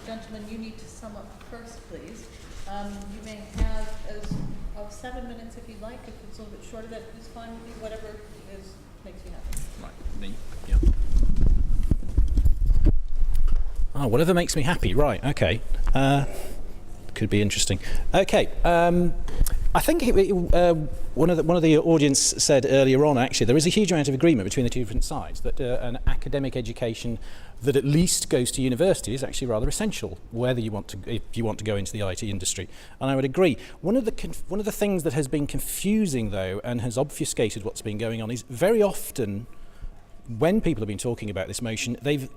gentlemen, you need to sum up first, please. You may have of 7 minutes if you'd like. If it's a little bit shorter, that is fine with you. Whatever makes you happy. Right, me, yeah. Oh, whatever makes me happy, right, okay. Could be interesting. Okay, I think one of the audience said earlier on, actually, there is a huge amount of agreement between the two different sides that an academic education that at least goes to university is actually rather essential, whether you want to, if you want to go into the IT industry. And I would agree. One of the things that has been confusing, though, and has obfuscated what's been going on is very often when people have been talking about this motion, they've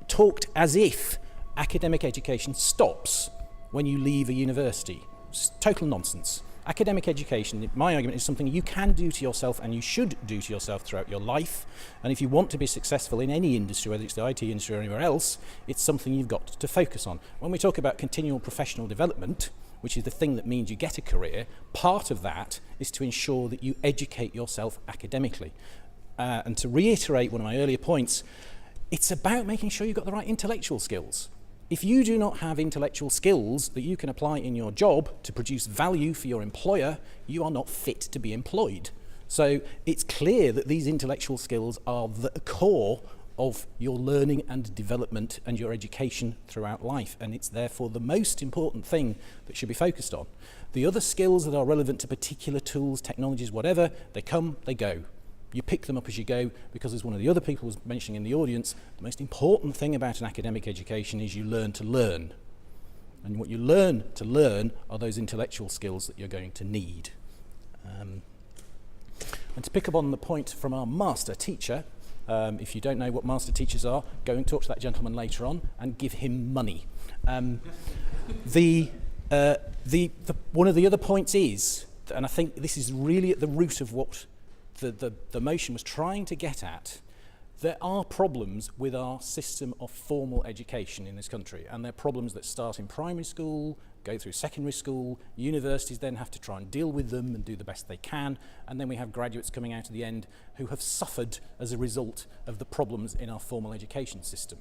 talked as if academic education stops when you leave a university. It's total nonsense. Academic education, my argument, is something you can do to yourself and you should do to yourself throughout your life. And if you want to be successful in any industry, whether it's the IT industry or anywhere else, it's something you've got to focus on. When we talk about continual professional development, which is the thing that means you get a career, part of that is to ensure that you educate yourself academically. And to reiterate one of my earlier points, it's about making sure you've got the right intellectual skills. If you do not have intellectual skills that you can apply in your job to produce value for your employer, you are not fit to be employed. So it's clear that these intellectual skills are the core of your learning and development and your education throughout life, and it's therefore the most important thing that should be focused on. The other skills that are relevant to particular tools, technologies, whatever, they come, they go. You pick them up as you go, because as one of the other people was mentioning in the audience, the most important thing about an academic education is you learn to learn. And what you learn to learn are those intellectual skills that you're going to need. And to pick up on the point from our master teacher, if you don't know what master teachers are, go and talk to that gentleman later on and give him money. One of the other points is, and I think this is really at the root of what the motion was trying to get at, there are problems with our system of formal education in this country, and they're problems that start in primary school, go through secondary school, universities then have to try and deal with them and do the best they can, and then we have graduates coming out at the end who have suffered as a result of the problems in our formal education system.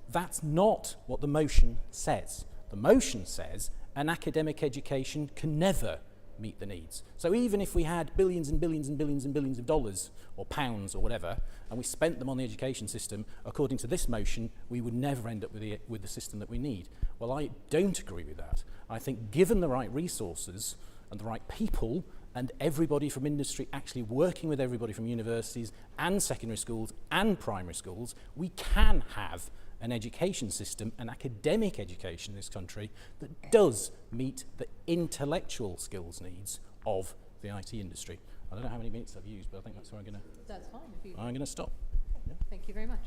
That's not what the motion says. The motion says an academic education can never meet the needs. So even if we had billions and billions and billions and billions of dollars or pounds or whatever, and we spent them on the education system, according to this motion, we would never end up with the system that we need. Well, I don't agree with that. I think given the right resources and the right people and everybody from industry actually working with everybody from universities and secondary schools and primary schools, we can have an education system, an academic education in this country that does meet the intellectual skills needs of the IT industry. I don't know how many minutes I've used, but I think that's where I'm going to... That's fine. I'm going to stop. Okay. Yeah. Thank you very much.